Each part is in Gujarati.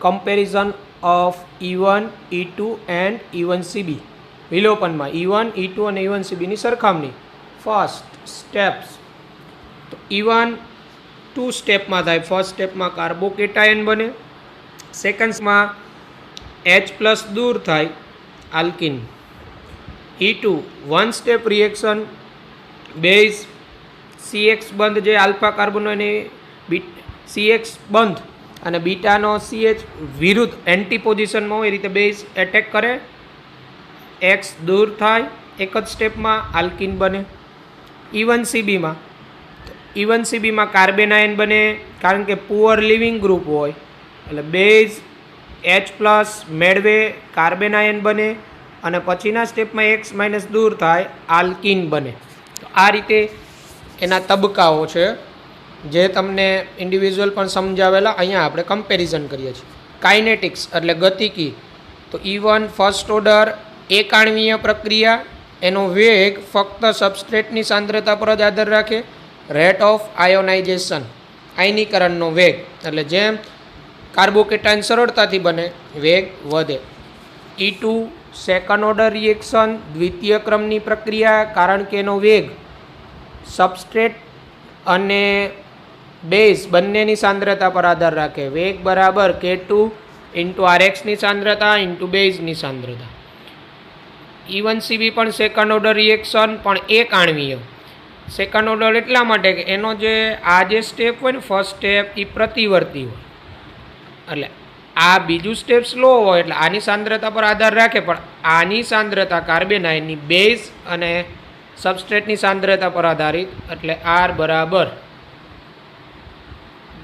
comparison of E1, E2 and E1CB. વિલોપનમાં E1, E2 અને E1CB ની સરખામણી. ફર્સ્ટ સ્ટેપ્સ તો E1 2 સ્ટેપમાં થાય. ફર્સ્ટ સ્ટેપમાં કાર્બોકેટાયન બને, સેકન્ડમાં H+ દૂર થાય alkyne. E2 1 step reaction, base CX બંધ જે આલ્ફા કાર્બન એની CX બંધ અને બીટાનો CH વિરુદ્ધ એન્ટી પોઝિશનમાં હોય એ રીતે બેઝ એટેક કરે, X દૂર થાય, એક જ સ્ટેપમાં આલ્કિન બને. E1CBમાં કાર્બેનાયન બને, કારણ કે પુઅર લિવિંગ ગ્રુપ હોય એટલે બેઝ H+ મેળવે, કાર્બેનાયન બને અને પછીના સ્ટેપમાં X- દૂર થાય, આલ્કિન બને. તો આ રીતે એના તબક્કાઓ છે જે તમને ઇન્ડિવિજ્યુઅલ પણ સમજાવેલા. અહીંયા આપણે કમ્પેરિઝન કરીએ છીએ. કાઇનેટિક્સ એટલે ગતિકી. તો E1 ફર્સ્ટ ઓર્ડર એક આણ્વીય પ્રક્રિયા, એનો વેગ ફક્ત સબસ્ટ્રેટની સાંદ્રતા પર જ આધાર રાખે. રેટ ઓફ આયોનાઇઝેશન આયનીકરણનો વેગ, એટલે જેમ કાર્બોકેટાયન સરળતાથી બને વેગ વધે. E2 સેકન્ડ ઓર્ડર રિએક્શન દ્વિતીય ક્રમની પ્રક્રિયા, કારણ કે એનો વેગ સબસ્ટ્રેટ અને બેઝ બંનેની સાંદ્રતા પર આધાર રાખે. વેગ બરાબર K2 × Rxની સાંદ્રતા × બેઝની સાંદ્રતા. E1CB પણ સેકન્ડ ઓર્ડર રિએક્શન, પણ એક આણ્વીય. સેકન્ડ ઓર્ડર એટલા માટે કે એનો જે આ જે સ્ટેપ હોય ને ફર્સ્ટ સ્ટેપ એ પ્રતિવર્તી હોય, એટલે આ બીજું સ્ટેપ સ્લો હોય એટલે આની સાંદ્રતા પર આધાર રાખે, પણ આની સાંદ્રતા કાર્બેનાયનની બેઝ અને સબસ્ટ્રેટની સાંદ્રતા પર આધારિત, એટલે R બરાબર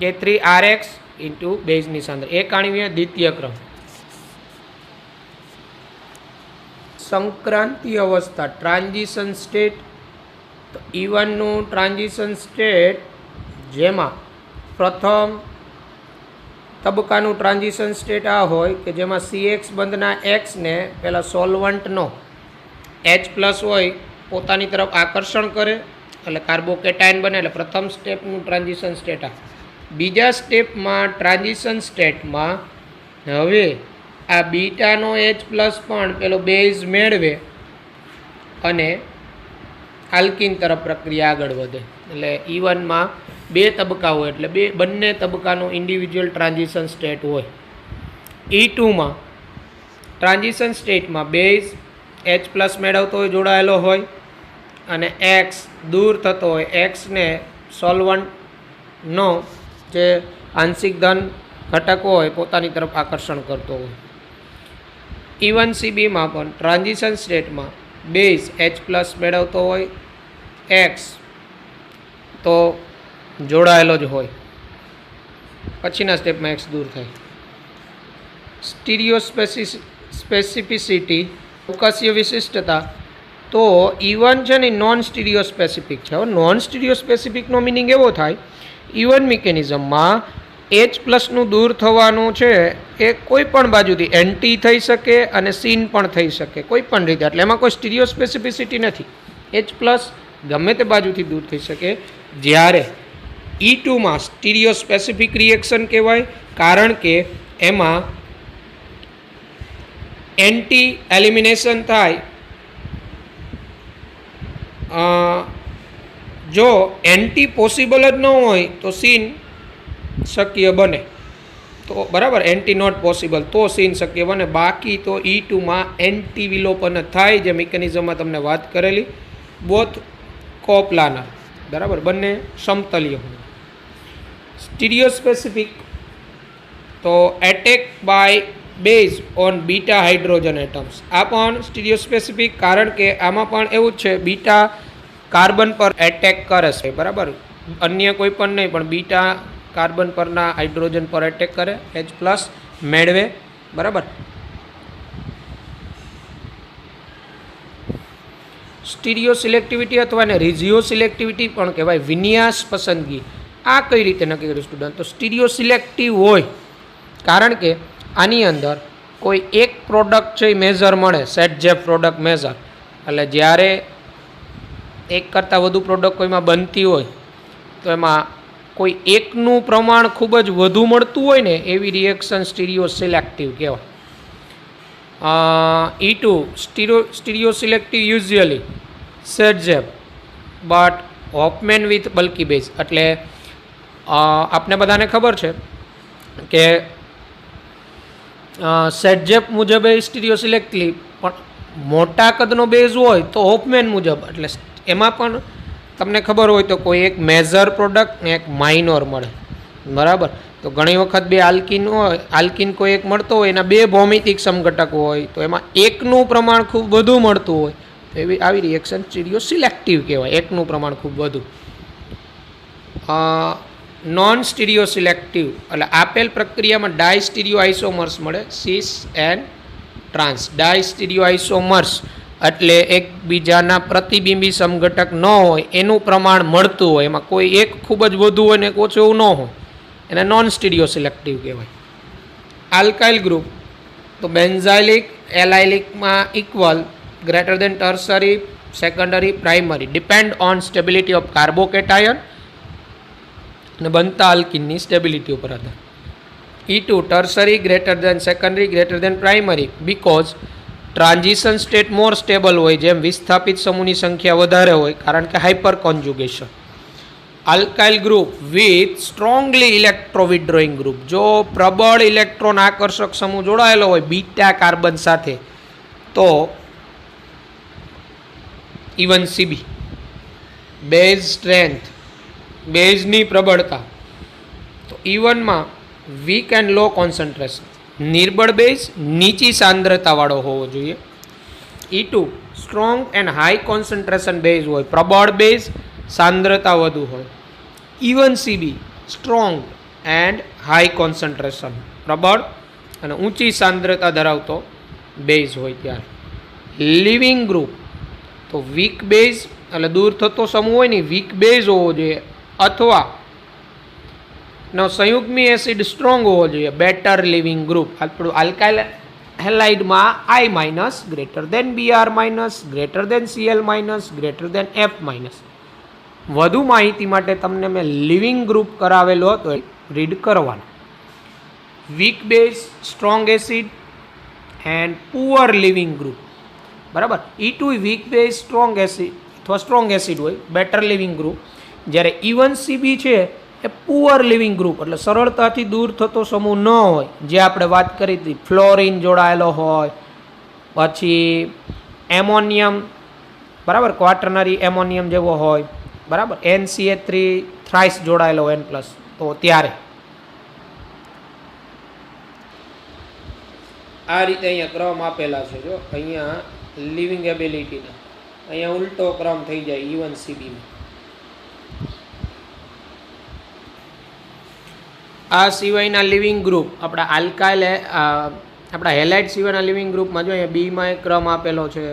K3Rx × બેઝની સાંદ્રતા. એક આણ્વીય દ્વિતીય ક્રમ. સંક્રાંતિ અવસ્થા ટ્રાન્ઝિશન સ્ટેટ. તો E1નું ટ્રાન્ઝિશન સ્ટેટ, જેમાં પ્રથમ તબક્કાનું ટ્રાન્ઝિશન સ્ટેટ આ હોય કે જેમાં CX બંધના Xને પહેલાં સોલ્વન્ટનો H+ હોય પોતાની તરફ આકર્ષણ કરે એટલે કાર્બોકેટાયન બને, એટલે પ્રથમ સ્ટેપનું ટ્રાન્ઝિશન સ્ટેટ આ. બીજા સ્ટેપમાં ટ્રાન્ઝિશન સ્ટેટમાં હવે આ બીટાનો H+ પણ પેલો બેઝ મેળવે અને આલ્કિન તરફ પ્રક્રિયા આગળ વધે. એટલે E1માં બે તબક્કા હોય એટલે બંને તબક્કાનું ઇન્ડિવિજ્યુઅલ ટ્રાન્ઝિશન સ્ટેટ હોય. E2માં ટ્રાન્ઝિશન સ્ટેટમાં બેઝ H+ મેળવતો હોય, જોડાયેલો હોય, અને X દૂર થતો હોય, Xને સોલ્વન્ટનો જે આંશિક ધન ઘટકો હોય પોતાની તરફ આકર્ષણ કરતો હોય. E1CBમાં પણ ટ્રાન્ઝિશન સ્ટેટમાં બેઝ H+ મેળવતો હોય, X તો જોડાયેલો જ હોય, પછીના સ્ટેપમાં X દૂર થાય. સ્ટીરિયો સ્પેસિફિસિટી અવકાશીય વિશિષ્ટતા. તો E1 છે ને નોન સ્ટીરિયો સ્પેસિફિક છે. હવે નોન સ્ટીરિયો સ્પેસિફિકનો મિનિંગ એવો થાય, E1 મિકેનિઝમમાં H+નું દૂર થવાનું છે એ કોઈ પણ બાજુથી એન્ટી થઈ શકે અને સીન પણ થઈ શકે, કોઈ પણ રીતે. એટલે એમાં કોઈ સ્ટીરિયો સ્પેસિફિસિટી નથી. H+ ગમે તે બાજુથી દૂર થઈ શકે. જ્યારે E2માં સ્ટીરિયો સ્પેસિફિક રિએક્શન કહેવાય, કારણ કે એમાં એન્ટી એલિમિનેશન થાય. જો એન્ટી પોસિબલ જ ન હોય તો સીન શક્ય બને. તો બરાબર, એન્ટી નોટ પોસિબલ તો સીન શક્ય બને. બાકી તો E2માં એન્ટી વિલોપન થાય, જે મિકેનિઝમમાં તમને વાત કરેલી. બોથ કોપ્લાનર, બરાબર, બંને સમતલીય હોય. સ્ટીરિયો સ્પેસિફિક તો attack by base on beta hydrogen atoms. આ પણ સ્ટીરિયો સ્પેસિફિક, કારણ કે આમાં પણ એવું જ છે, બીટા કાર્બન પર એટેક કરે છે, બરાબર. અન્ય કોઈ પણ નહીં, પણ બીટા કાર્બન પરના હાઇડ્રોજન પર એટેક કરે, H+ મેળવે, બરાબર. સ્ટીરિયો સિલેક્ટિવિટી અથવા એને રિઝિયો સિલેક્ટિવિટી પણ કહેવાય, વિન્યાસ પસંદગી. આ કઈ રીતે નક્કી કર્યું સ્ટુડન્ટ? તો સ્ટીરિયો સિલેક્ટિવ હોય કારણ કે આની અંદર કોઈ એક પ્રોડક્ટ છે એ મેઝર મળે, સેટ જેફ પ્રોડક્ટ મેઝર. એટલે જ્યારે એક કરતાં વધુ પ્રોડક્ટ કોઈમાં બનતી હોય તો એમાં કોઈ એકનું પ્રમાણ ખૂબ જ વધુ મળતું હોય ને એવી રિએક્શન સ્ટીરિયો સિલેક્ટિવ કહેવાય. E2 stereo selective usually Saytzeff but Hofmann with bulky base. એટલે આપને બધાને ખબર છે કે સેટઝેપ મુજબ એ સ્ટીરિયો સિલેક્ટિવ, પણ મોટા કદનો બેઝ હોય તો હોફમેન મુજબ. એટલે એમાં પણ તમને ખબર હોય તો કોઈ એક મેજર પ્રોડક્ટ ને એક માઇનોર મળે, બરાબર. તો ઘણી વખત બે આલ્કિન હોય, આલ્કિન કોઈ એક મળતો હોય, એના બે ભૌમિતિક સમઘટક હોય, તો એમાં એકનું પ્રમાણ ખૂબ વધુ મળતું હોય તો એવી આવી રિએક્શન સ્ટીરિયો સિલેક્ટિવ કહેવાય, એકનું પ્રમાણ ખૂબ વધુ. નોન સ્ટીરિયો સિલેક્ટિવ એટલે આપેલ પ્રક્રિયામાં ડાય સ્ટીરિયો આઇસોમર્સ મળે, cis and trans. Diastereoisomers એટલે એકબીજાના પ્રતિબિંબી સમઘટક ન હોય એનું પ્રમાણ મળતું હોય, એમાં કોઈ એક ખૂબ જ વધુ હોય ને એક ઓછું એવું ન હોય, એને નોન સ્ટીરિયો સિલેક્ટિવ કહેવાય. આલ્કાઇલ ગ્રુપ તો બેન્ઝાઇલિક એલાઇલિકમાં equal, greater than tertiary, secondary, primary, depend on stability of carbocation અને બનતા આલ્કિનની સ્ટેબિલિટી ઉપર આધાર. E2 tertiary, greater than secondary, greater than primary, because transition state more stable હોય, જેમ વિસ્થાપિત સમૂહની સંખ્યા વધારે હોય, કારણ કે hyperconjugation. Alkyl group with strongly electro withdrawing group, જો પ્રબળ ઇલેક્ટ્રોન આકર્ષક સમૂહ જોડાયેલો હોય બીટા કાર્બન સાથે તો ઇવન CB. બેઝ સ્ટ્રેન્થ, બેઝની પ્રબળતા તો E1માં વીક એન્ડ લો કોન્સન્ટ્રેશન, નિર્બળ બેઝ નીચી સાંદ્રતાવાળો હોવો જોઈએ. E2 strong and high concentration base હોય, પ્રબળ બેઝ, સાંદ્રતા વધુ હોય. E1CB strong and high concentration, પ્રબળ અને ઊંચી સાંદ્રતા ધરાવતો બેઝ હોય ત્યારે. લિવિંગ ગ્રુપ તો વીક બેઝ એટલે દૂર થતો સમૂહ હોય ને વીક બેઝ હોવો જોઈએ, અથવા નો સંયુગ્મી એસિડ સ્ટ્રોંગ હોવો જોઈએ, બેટર લિવિંગ ગ્રુપ. આપણું આલ્કાઇલ હેલાઇડમાં I minus greater than Br minus greater than Cl minus greater than F minus. વધુ માહિતી માટે તમને મેં લિવિંગ ગ્રુપ કરાવેલો હતો, રીડ કરવાનો. Weak base, strong acid and poor leaving group, બરાબર. E2 weak base, strong acid અથવા સ્ટ્રોંગ એસિડ હોય, બેટર લિવિંગ ગ્રુપ. જ્યારે E1CB છે એ પુઅર લિવિંગ ગ્રુપ, એટલે સરળતાથી દૂર થતો સમૂહ ન હોય, જે આપણે વાત કરી હતી, ફ્લોરિન જોડાયેલો હોય, પછી એમોનિયમ, બરાબર, ક્વાટર્નરી એમોનિયમ જેવો હોય, બરાબર, NCA3 થ્રાઇસ જોડાયેલો N+, તો ત્યારે આ રીતે અહીંયા ક્રમ આપેલા છે. જો અહીંયા લિવિંગ એબિલિટીના અહીંયા ઉલટો ક્રમ થઈ જાય E1CBમાં. આ સિવાયના લિવિંગ ગ્રુપ આપણા આલ્કાઇલ આપણા હેલાઇડ સિવાયના લિવિંગ ગ્રુપમાં જો અહીંયા બીમાં એક ક્રમ આપેલો છે.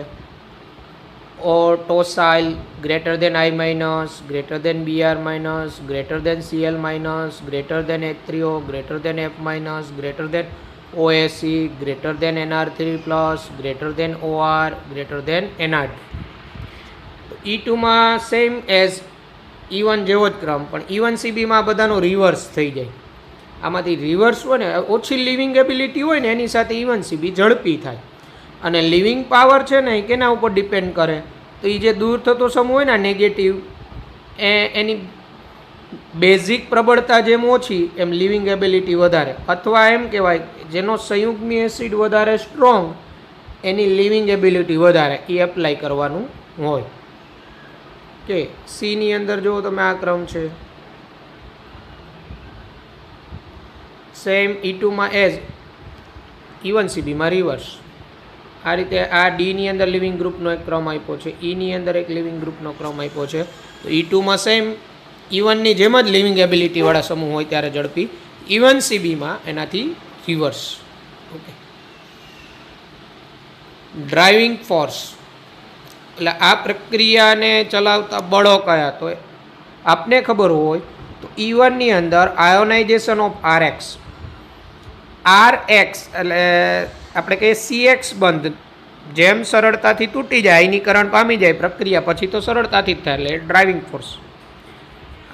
O tosyl greater than I minus, greater than Br minus, greater than Cl minus, greater than H3O, greater than F minus, greater than OSC, greater than Nr3 plus, greater than OR, greater than Nr2. E2માં સેમ એઝ E1 જેવો જ ક્રમ, પણ E1CBમાં બધાનો રિવર્સ થઈ જાય. આમાંથી રિવર્સ હોય ને, ઓછી લિવિંગ એબિલિટી હોય ને એની સાથે E1CB ઝડપી થાય. અને લિવિંગ પાવર છે ને એ કેના ઉપર ડિપેન્ડ કરે, તો એ જે દૂર થતો સમૂહ હોય ને નેગેટિવ, એની બેઝિક પ્રબળતા જેમ ઓછી એમ લિવિંગ એબિલિટી વધારે, અથવા એમ કહેવાય જેનો સંયુગ્મી એસિડ વધારે સ્ટ્રોંગ એની લિવિંગ એબિલિટી વધારે, એ એપ્લાય કરવાનું હોય. કે Cની અંદર જુઓ તમે આ ક્રમ છે, સેમ E2માં એઝ E1CBમાં રિવર્સ. આ રીતે આ ડીની અંદર લિવિંગ ગ્રુપનો એક ક્રમ આપ્યો છે, Eની અંદર એક લિવિંગ ગ્રુપનો ક્રમ આપ્યો છે. તો E2માં સેમ E1ની જેમ જ લિવિંગ એબિલિટીવાળા સમૂહ હોય ત્યારે ઝડપી, E1CBમાં એનાથી રિવર્સ. ઓકે. ડ્રાઇવિંગ ફોર્સ એટલે આ પ્રક્રિયાને ચલાવતા બળો કયા, તો આપને ખબર હોય તો E1ની અંદર આયોનાઇઝેશન ઓફ RX એટલે આપણે કહીએ CX બંધ, જેમ સરળતાથી તૂટી જાય, આયનીકરણ પામી જાય પ્રક્રિયા પછી તો સરળતાથી જ થાય, એટલે ડ્રાઇવિંગ ફોર્સ.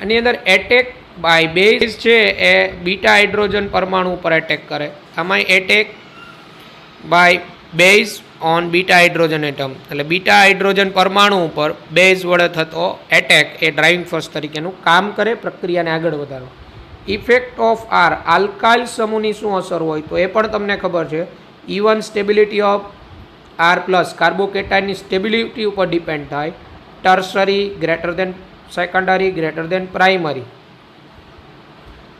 આની અંદર એટેક બાય બેઝ છે એ બીટા હાઇડ્રોજન પરમાણુ ઉપર એટેક કરે. આમાં attack by base on beta hydrogen atom, એટલે બીટા હાઇડ્રોજન પરમાણુ ઉપર બેઝ વડે થતો એટેક એ ડ્રાઇવિંગ ફોર્સ તરીકેનું કામ કરે પ્રક્રિયાને આગળ વધારવા. ઇફેક્ટ ઓફ આર, આલ્કાઇલ સમૂહની શું અસર હોય તો એ પણ તમને ખબર છે. Even stability of R plus, કાર્બોકેટાઇનની સ્ટેબિલિટી ઉપર ડિપેન્ડ થાય. Tertiary greater than secondary greater than primary,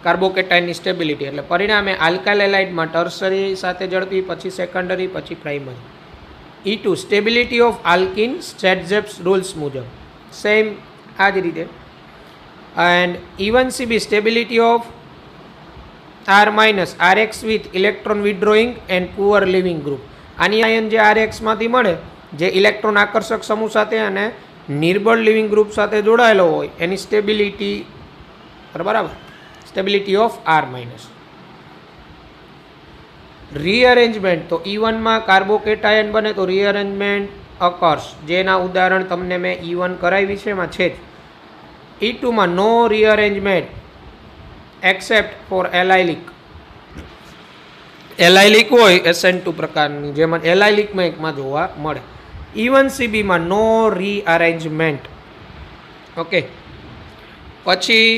કાર્બોકેટાઇનની સ્ટેબિલિટી, એટલે પરિણામે આલ્કાઇલ એલાઇડમાં ટર્સરી સાથે ઝડપી, પછી સેકન્ડરી, પછી primary. E2 stability of alkene Saytzeff's rules મુજબ સેમ આ જ રીતે. And even CB stability of R minus RX with electron withdrawing and poor leaving group. આની આયન જે આરએક્સમાંથી મળે, જે ઇલેક્ટ્રોન આકર્ષક સમૂહ સાથે અને નિર્બળ લિવિંગ ગ્રુપ સાથે જોડાયેલો હોય એની સ્ટેબિલિટી, બરાબર, સ્ટેબિલિટી ઓફ આર માઇનસ. રીઅરેન્જમેન્ટ, તો E1માં કાર્બોકેટાયન બને તો રીઅરેન્જમેન્ટ અકર્સ, જેના ઉદાહરણ તમને મેં E1 કરાવી છે એમાં છે જ. E2માં નો રીઅરેન્જમેન્ટ એક્સેપ્ટ ફોર એલાઇલિક. એલાઇલિક હોય SN2 પ્રકારની, જેમાં એલાઇલિકમાં એકમાં જોવા મળે. E1CBમાં નો રીઅરેન્જમેન્ટ. ઓકે, પછી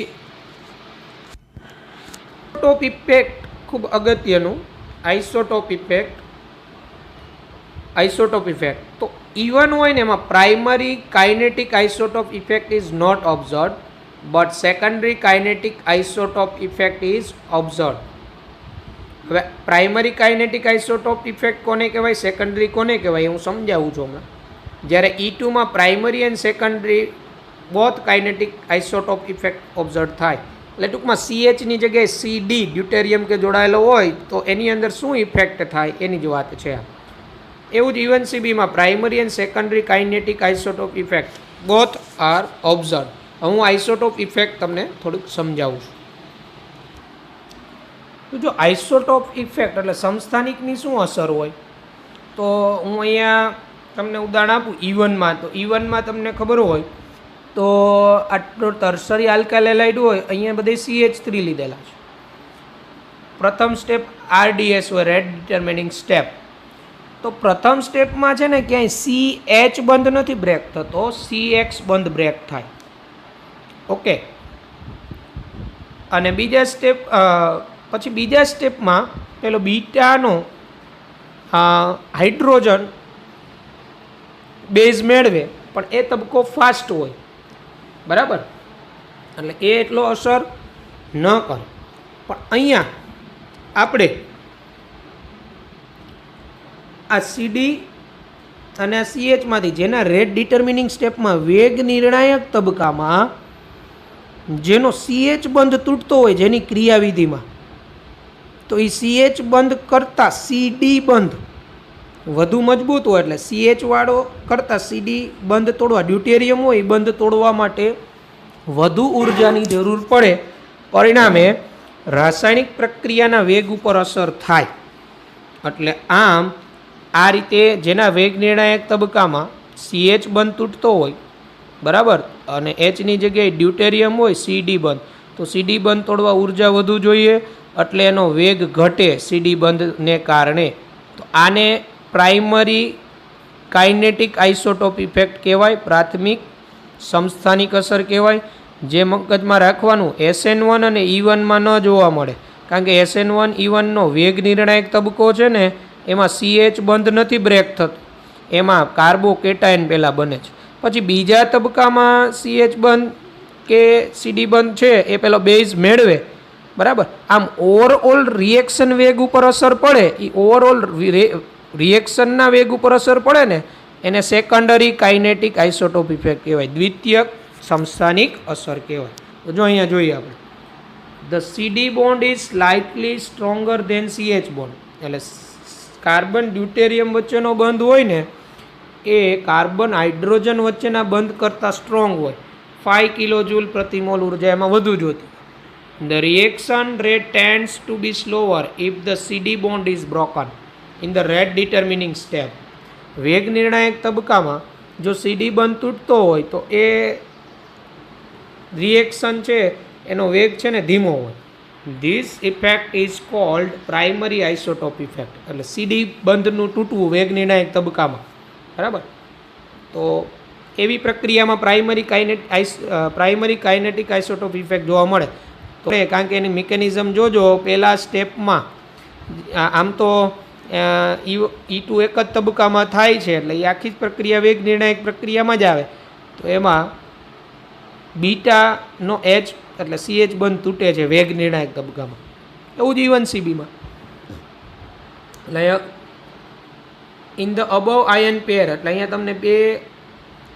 આઇસોટોપ ઇફેક્ટ ખૂબ અગત્યનું. આઇસોટોપ ઇફેક્ટ, આઇસોટોપ ઇફેક્ટ તો E1 હોય ને એમાં primary kinetic isotope effect is not observed, but secondary kinetic isotope effect is observed. હવે પ્રાઇમરી કાઇનેટિક આઇસોટોપ ઇફેક્ટ કોને કહેવાય, સેકન્ડરી કોને કહેવાય હું સમજાવું છું હમણાં. જ્યારે E2માં primary and secondary both kinetic isotope effect observe થાય. એટલે ટૂંકમાં CHની જગ્યાએ CD ડ્યુટેરિયમ કે જોડાયેલો હોય તો એની અંદર શું ઇફેક્ટ થાય એની જ વાત છે. એવું જ E1CBમાં primary and secondary kinetic isotope effect both are observe. હું આઇસોટોપ ઇફેક્ટ તમને થોડુંક સમજાવું છું. તો જો આઇસોટોપ ઇફેક્ટ એટલે સમસ્થાનિકની શું અસર હોય, તો હું અહીંયા તમને ઉદાહરણ આપું. E1માં તો E1માં તમને ખબર હોય તો આટલો ટર્સરી આલ્કાઇલ એલાઇડ હોય, અહીંયા બધે CH3 લીધેલા છે. પ્રથમ સ્ટેપ RDS હોય, રેટ ડિટર્મિનિંગ સ્ટેપ. તો પ્રથમ સ્ટેપમાં છે ને ક્યાંય CH બંધ નથી બ્રેક થતો, CX બંધ બ્રેક થાય. ઓકે, અને બીજા સ્ટેપ પછી બીજા સ્ટેપમાં પેલો બીટાનો હાઇડ્રોજન બેઝ મેળવે, પણ એ તબક્કો ફાસ્ટ હોય, બરાબર, એટલે એ એટલો અસર ન કરે. પણ અહીંયા આપણે આ CD અને આ CHમાંથી જેના રેટ ડિટર્મિનિંગ સ્ટેપમાં વેગ નિર્ણાયક તબક્કામાં જેનો CH બંધ તૂટતો હોય જેની ક્રિયાવિધિમાં, તો એ CH બંધ કરતાં CD બંધ વધુ મજબૂત હોય, એટલે CH વાળો કરતાં CD બંધ તોડવા, ડ્યુટેરિયમ હોય એ બંધ તોડવા માટે વધુ ઉર્જાની જરૂર પડે. પરિણામે રાસાયણિક પ્રક્રિયાના વેગ ઉપર અસર થાય. એટલે આમ આ રીતે જેના વેગ નિર્ણાયક તબક્કામાં CH બંધ તૂટતો હોય, બરાબર, અને Hની જગ્યાએ ડ્યુટેરિયમ હોય CD બંધ, તો CD બંધ તોડવા ઉર્જા વધુ જોઈએ, એટલે એનો વેગ ઘટે CD બંધને કારણે. તો આને પ્રાઇમરી કાઇનેટિક આઇસોટોપ ઇફેક્ટ કહેવાય, પ્રાથમિક સમસ્થાનિક અસર કહેવાય. જે મગજમાં રાખવાનું, SN1 અને E1માં ન જોવા મળે, કારણ કે SN1 E1નો વેગ નિર્ણાયક તબક્કો છે ને એમાં CH બંધ નથી બ્રેક થતો, એમાં કાર્બોકેટાયન પહેલાં બને છે. પછી બીજા તબક્કામાં CH બંધ કે CD બંધ છે એ પેલો બેઝ મેળવે, બરાબર. આમ ઓવરઓલ રિએક્શન વેગ ઉપર અસર પડે, એ ઓવરઓલ રિએક્શનના વેગ ઉપર અસર પડે ને એને સેકન્ડરી કાઇનેટિક આઇસોટોપ ઇફેક્ટ કહેવાય, દ્વિતીયક સમસ્થાનિક અસર કહેવાય. તો જો અહીંયા જોઈએ આપણે, the CD bond is slightly stronger than CH bond. એટલે કાર્બન ડ્યુટેરિયમ વચ્ચેનો બંધ હોય ને એ કાર્બન હાઇડ્રોજન વચ્ચેના બંધ કરતાં સ્ટ્રોંગ હોય. 5 કિલોજૂલ પ્રતિ મોલ ઉર્જા એમાં વધુ જોતી. The reaction rate tends to be slower if the CD bond is broken in the rate determining step. વેગ નિર્ણાયક તબક્કામાં જો CD બંધ તૂટતો હોય તો એ રિએક્શન છે એનો વેગ છે ને ધીમો હોય. This effect is called primary isotope effect. એટલે સીડી બંધનું તૂટવું વેગ નિર્ણાયક તબક્કામાં, બરાબર. તો એવી પ્રક્રિયામાં પ્રાઇમરી કાઇનેટિક આઇસોટોપ ઇફેક્ટ જોવા મળે. તો કારણ કે એની મિકેનિઝમ જોજો, પહેલા સ્ટેપમાં આમ તો E2 એક જ તબક્કામાં થાય છે, એટલે એ આખી જ પ્રક્રિયા વેગ નિર્ણાયક પ્રક્રિયામાં જ આવે. તો એમાં બીટાનો એચ એટલે CH બંધ તૂટે છે વેગ નિર્ણાયક તબક્કામાં. એવું જ E1CBમાં. એટલે in the above ion pair, એટલે અહીંયા તમને બે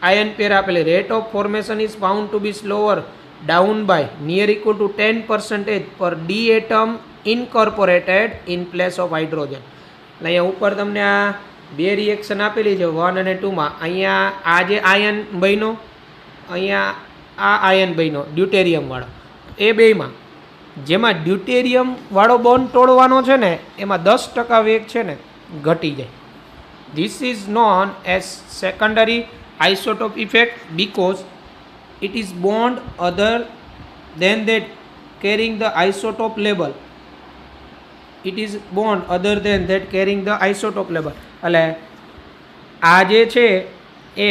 આયન પેર આપેલી. Rate of formation is found to be slower down by near equal to 10% per D atom incorporated in place of hydrogen. એટલે અહીંયા ઉપર તમને આ બે રિએક્શન આપેલી છે 1 અને 2માં. અહીંયા આ જે આયન બન્યો, અહીંયા આ આયન બન્યો ડ્યુટેરિયમ વાળો. એ બેમાં જેમાં ડ્યુટેરિયમ વાળો બોન્ડ તોડવાનો છે ને એમાં 10% વેગ છે ને ઘટી જાય. This is known as secondary isotope effect because it is bond other than that carrying the isotope label. It is bond other than that carrying the isotope label. એટલે આ જે છે એ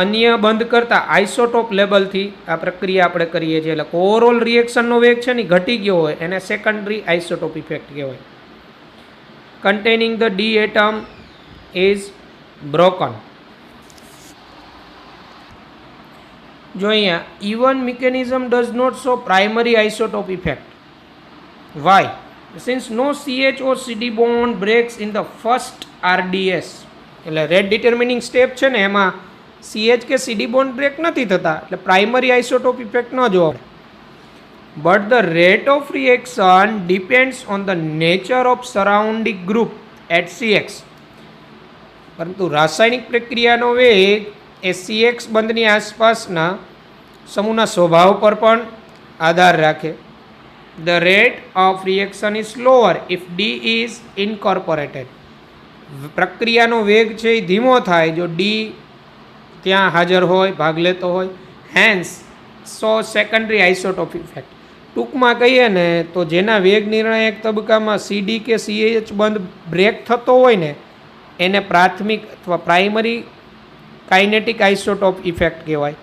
અન્ય બંધ કરતા આઇસોટોપ લેબલથી આ પ્રક્રિયા આપણે કરીએ છીએ. એટલે ઓવરઓલ રિએક્શનનો વેગ છે ને ઘટી ગયો હોય એને સેકન્ડરી આઇસોટોપ ઇફેક્ટ કહેવાય. Containing the D atom is broken. જો અહીંયા E1 mechanism does not show primary isotope effect. Why? Since no CH or CD bond breaks in the first RDS. એટલે રેટ ડિટર્મિનિંગ સ્ટેપ છે ને એમાં CH કે CD બોન્ડ બ્રેક નથી થતા, એટલે પ્રાઇમરી આઇસોટોપ ઇફેક્ટ ન જોવા. But the rate of reaction depends on the nature of surrounding group at CX. પરંતુ રાસાયણિક પ્રક્રિયાનો વેગ એ CX બંધની આસપાસના સમૂહના સ્વભાવ પર પણ આધાર રાખે. The rate of reaction is slower if D is incorporated. પ્રક્રિયાનો વેગ છે એ ધીમો થાય જો ડી ત્યાં હાજર હોય, ભાગ લેતો હોય. હેન્સ સો સેકન્ડરી આઇસોટોપ ઇફેક્ટ. ટૂંકમાં કહીએ ને તો જેના વેગ નિર્ણાયક તબક્કામાં CD કે CH બંધ બ્રેક થતો હોય ને એને પ્રાથમિક અથવા પ્રાઇમરી કાઇનેટિક આઇસોટોપ ઇફેક્ટ કહેવાય,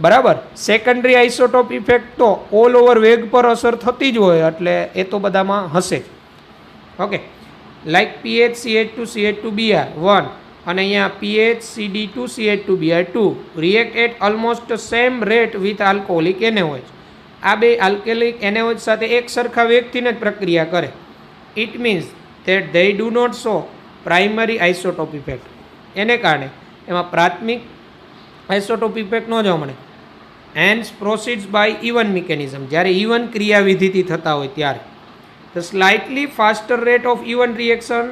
બરાબર. સેકન્ડરી આઇસોટોપ ઇફેક્ટ તો ઓલ ઓવર વેગ પર અસર થતી જ હોય, એટલે એ તો બધામાં હશે જ. ઓકે, લાઈક PHCH2CH2Br 1 અને અહીંયા PHCD2CH2Br 2 react at almost same rate with alcoholic NaOH. આ બે આલ્કોહોલિક એનેઓએચ સાથે એક સરખા વેગથી જ પ્રક્રિયા કરે. It means that they do not show primary isotope effect. એને કારણે એમાં પ્રાથમિક આઇસોટોપ ઇફેક્ટ ન જોવા મળે. Hence proceeds by E1 mechanism. જ્યારે E1 ક્રિયાવિધિથી થતા હોય ત્યારે the slightly faster rate of E1 reaction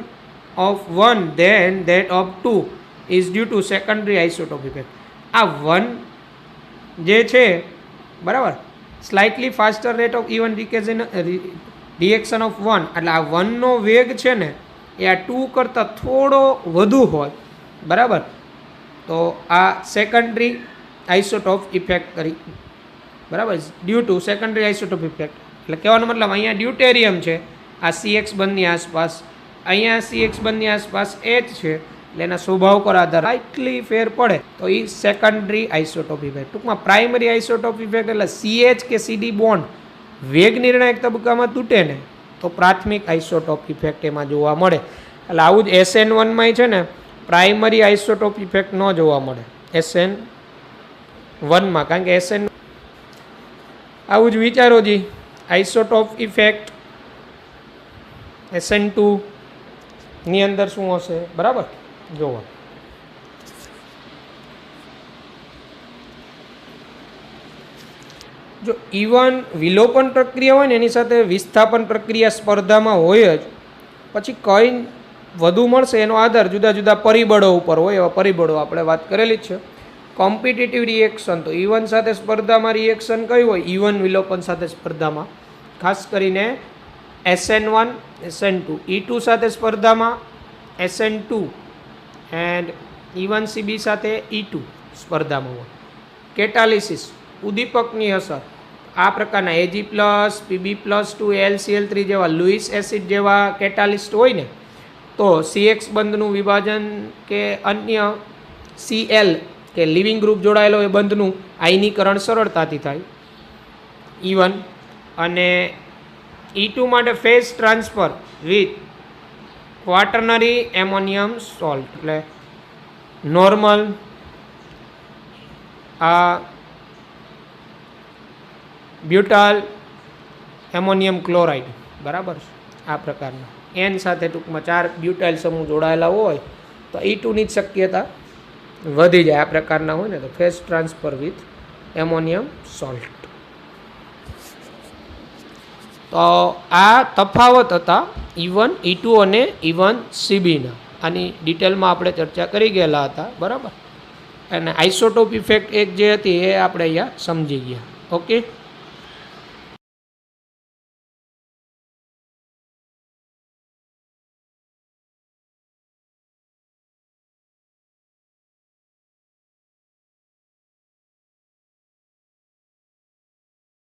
of 1 than that of 2 is due to secondary isotope effect. આ 1 જે છે, બરાબર, slightly faster rate of E1 reaction of 1, એટલે આ 1નો વેગ છે ને એ આ 2 કરતાં થોડો વધુ હોય, બરાબર. તો આ સેકન્ડરી આઇસોટોપ ઇફેક્ટ કરી, બરાબર, due to secondary isotope effect. એટલે કહેવાનો મતલબ અહીંયા ડ્યુટેરિયમ છે આ CX બંધની આસપાસ, અહીંયા CX બંધની આસપાસ H છે, એટલે એના સ્વભાવ પર આધાર રાઇટલી ફેર પડે તો એ સેકન્ડરી આઇસોટોપ ઇફેક્ટ. ટૂંકમાં પ્રાઇમરી આઇસોટોપ ઇફેક્ટ એટલે CH કે CD બોન્ડ વેગ નિર્ણાયક તબક્કામાં તૂટે ને તો પ્રાથમિક આઇસોટોપ ઇફેક્ટ એમાં જોવા મળે. એટલે આવું જ SN1માં છે ને પ્રાઇમરી આઇસોટોપ ઇફેક્ટ ન જોવા મળે SN1માં, કારણ કે SN આવું જ વિચારો જી આઇસોટોપ ઇફેક્ટ SN2 ની અંદર શું હશે, બરાબર. જોવા જો E1 વિલોપન પ્રક્રિયા હોય ને એની સાથે વિસ્થાપન પ્રક્રિયા સ્પર્ધામાં હોય જ, પછી કઈ વધુ મળશે એનો આધાર જુદા જુદા પરિબળો ઉપર હોય. એવા પરિબળો આપણે વાત કરેલી જ છે. કોમ્પિટિટિવ રિએક્શન તો E1 સાથે સ્પર્ધામાં રિએક્શન કયું હોય, E1 વિલોપન સાથે સ્પર્ધામાં ખાસ કરીને SN1 SN2, E2 સાથે સ્પર્ધામાં SN2 એન્ડ E1CB સાથે E2 સ્પર્ધામાં હોય. કેટાલિસિસ ઉદ્દીપકની અસર આ પ્રકારના Ag+, Pb+2 AlCl3 જેવા લુઈસ એસિડ જેવા કેટાલિસ્ટ હોય ને તો CX બંધનું વિભાજન કે અન્ય Cl કે લિવિંગ ગ્રુપ જોડાયેલો એ બંધનું આયનીકરણ સરળતાથી થાય E1 અને E2 માટે phase transfer with quaternary ammonium salt એટલે નોર્મલ આ બ્યુટાલ એમોનિયમ ક્લોરાઇડ બરાબર છે આ પ્રકારના એન સાથે ટૂંકમાં 4 બ્યુટાઇલ સમૂહ જોડાયેલા હોય તો E2ની જ શક્યતા વધી જાય. આ પ્રકારના હોય ને તો phase transfer with ammonium salt. તો આ તફાવત હતા E1 E2 અને E1 CBના. આની ડિટેલમાં આપણે ચર્ચા કરી ગયેલા હતા બરાબર. અને આઇસોટોપ ઇફેક્ટ એક જે હતી એ આપણે અહીંયા સમજી ગયા. ઓકે.